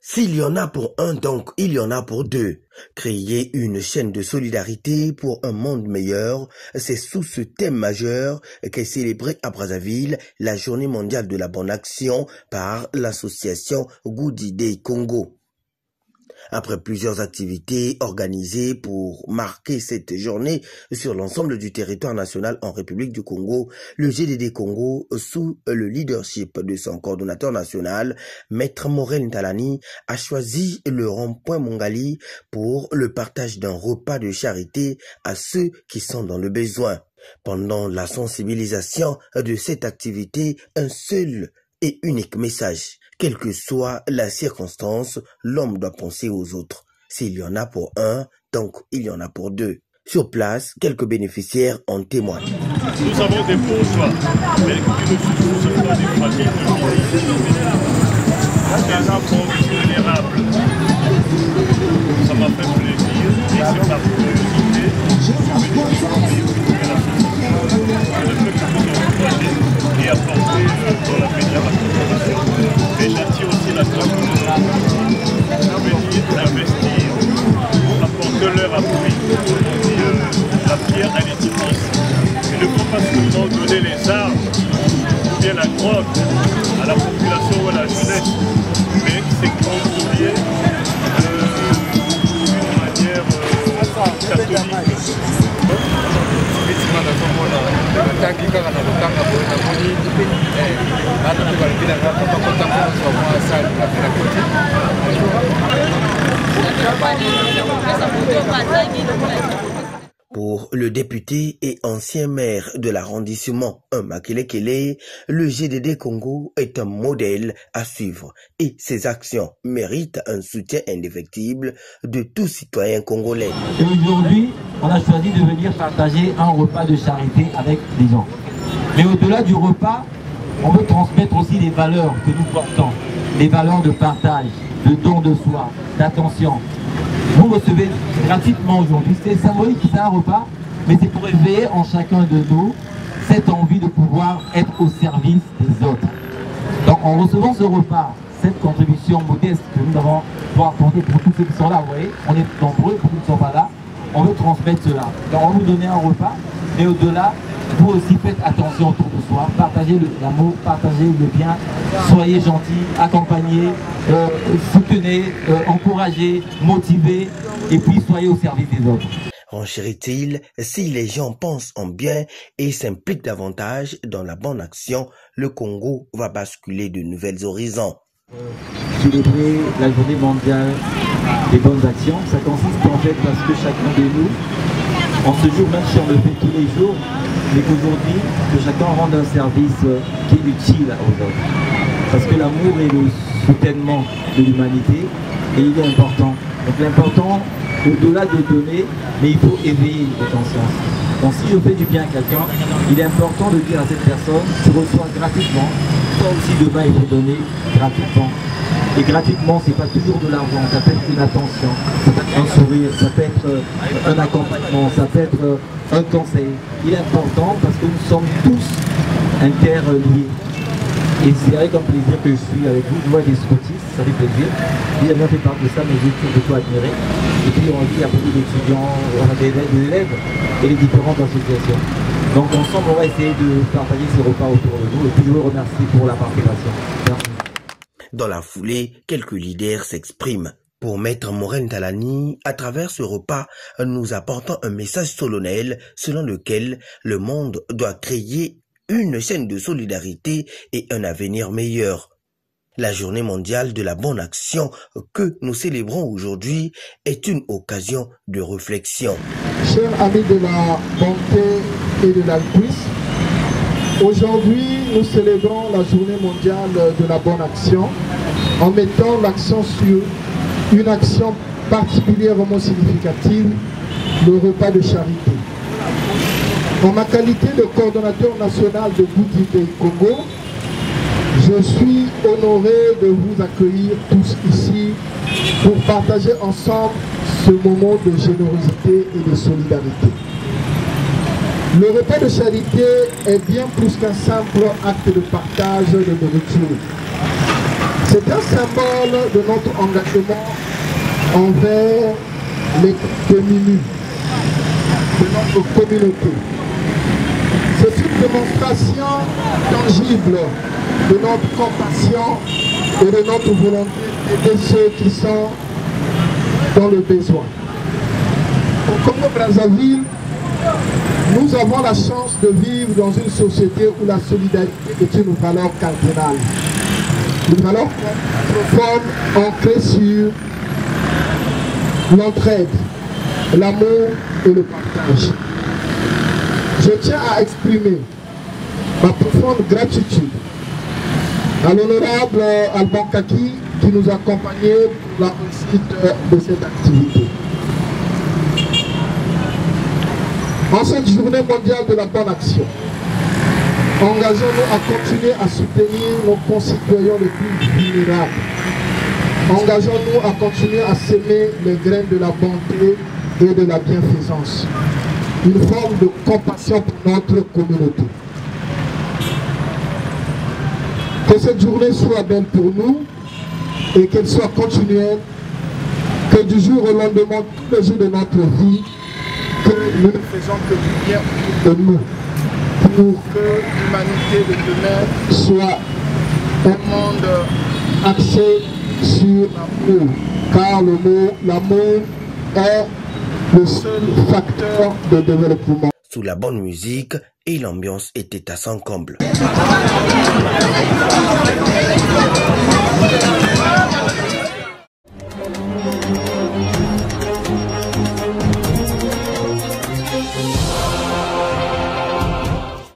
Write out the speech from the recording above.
S'il y en a pour un, donc il y en a pour deux. Créer une chaîne de solidarité pour un monde meilleur, c'est sous ce thème majeur qu'est célébrée à Brazzaville la Journée mondiale de la bonne action par l'association Good Day Congo. Après plusieurs activités organisées pour marquer cette journée sur l'ensemble du territoire national en République du Congo, le GDD Congo, sous le leadership de son coordonnateur national, Maître Morel Ntalani, a choisi le rond-point Mongali pour le partage d'un repas de charité à ceux qui sont dans le besoin. Pendant la sensibilisation de cette activité, un seul et unique message. Quelle que soit la circonstance, l'homme doit penser aux autres. S'il y en a pour un, donc il y en a pour deux. Sur place, quelques bénéficiaires en témoignent. Nous avons des bourgeois, mais qui ne sont pas des familles des enfants vulnérables. Ça m'a fait plaisir et c'est par curiosité que je et apporter dans la fédération. Et j'attire aussi la communauté à venir investir, apporter leur appui. La pierre, elle est immense. Il ne faut pas seulement donner les armes ou bien la drogue à la population ou à la jeunesse, mais c'est contribuer d'une manière catholique. Pour le député et ancien maire de l'arrondissement Makele, le GDD Congo est un modèle à suivre et ses actions méritent un soutien indéfectible de tout citoyen congolais. Et aujourd'hui, on a choisi de venir partager un repas de charité avec les gens. Mais au-delà du repas, on veut transmettre aussi les valeurs que nous portons, les valeurs de partage, de don de soi, d'attention. Vous recevez gratuitement aujourd'hui, c'est symbolique, c'est un repas, mais c'est pour éveiller en chacun de nous cette envie de pouvoir être au service des autres. Donc en recevant ce repas, cette contribution modeste que nous avons pouvoir apporter pour tous ceux qui sont là, vous voyez, on est nombreux, pour ceux qui ne sont pas là, on veut transmettre cela. Donc on va vous donner un repas, mais au-delà, vous aussi faites attention autour de soi, partagez l'amour, partagez le bien, soyez gentils, accompagnez, soutenez, encouragez, motivez, et puis soyez au service des autres. Renchérit-il, si les gens pensent en bien et s'impliquent davantage dans la bonne action, le Congo va basculer de nouvelles horizons. Célébrer la journée mondiale des bonnes actions, ça consiste en fait parce que chacun de nous, en ce jour, même si on le fait tous les jours, mais qu'aujourd'hui, que chacun rende un service qui est utile aux autres. Parce que l'amour est le soutènement de l'humanité et il est important. Donc l'important, au-delà de donner, mais il faut éveiller les consciences. Donc si je fais du bien à quelqu'un, il est important de dire à cette personne, tu reçois gratuitement, toi aussi demain il faut donner gratuitement. Et gratuitement, c'est pas toujours de l'argent, ça peut être une attention, ça peut être un sourire, ça peut être un accompagnement, ça peut être un conseil. Il est important parce que nous sommes tous interliés. Et c'est avec un plaisir que je suis avec vous. Je vois des scoutistes, ça fait plaisir. Il a bien fait part de ça, mais j'ai toujours de quoi admirer. Et puis on dit il y a beaucoup d'étudiants, on a des élèves et les différentes associations. Donc ensemble, on va essayer de partager ces repas autour de nous. Et puis je vous remercie pour la participation. Merci. Dans la foulée, quelques leaders s'expriment. Pour Maître Morel Ntalani, à travers ce repas, nous apportons un message solennel selon lequel le monde doit créer une chaîne de solidarité et un avenir meilleur. La journée mondiale de la bonne action que nous célébrons aujourd'hui est une occasion de réflexion. Chers amis de la bonté et de l'altruisme, aujourd'hui nous célébrons la journée mondiale de la bonne action en mettant l'accent sur une action particulièrement significative, le repas de charité. En ma qualité de coordonnateur national de Good Day Congo, je suis honoré de vous accueillir tous ici pour partager ensemble ce moment de générosité et de solidarité. Le repas de charité est bien plus qu'un simple acte de partage de nourriture. C'est un symbole de notre engagement envers les démunis de notre communauté. C'est une démonstration tangible de notre compassion et de notre volonté d'aider ceux qui sont dans le besoin. Au Congo-Brazzaville, nous avons la chance de vivre dans une société où la solidarité est une valeur cardinale. Une valeur profonde ancrée sur l'entraide, l'amour et le partage. Je tiens à exprimer ma profonde gratitude à l'honorable Alban Kaki qui nous a accompagnés pour la réussite de cette activité. En cette journée mondiale de la bonne action, engageons-nous à continuer à soutenir nos concitoyens les plus vulnérables. Engageons-nous à continuer à semer les graines de la bonté et de la bienfaisance. Une forme de compassion pour notre communauté. Que cette journée soit belle pour nous et qu'elle soit continuelle, que du jour au lendemain, tous les jours de notre vie, que nous ne faisons que du bien de nous, pour que l'humanité de demain soit un monde axé sur l'amour, car l'amour est le seul facteur de développement. Sous la bonne musique et l'ambiance était à son comble.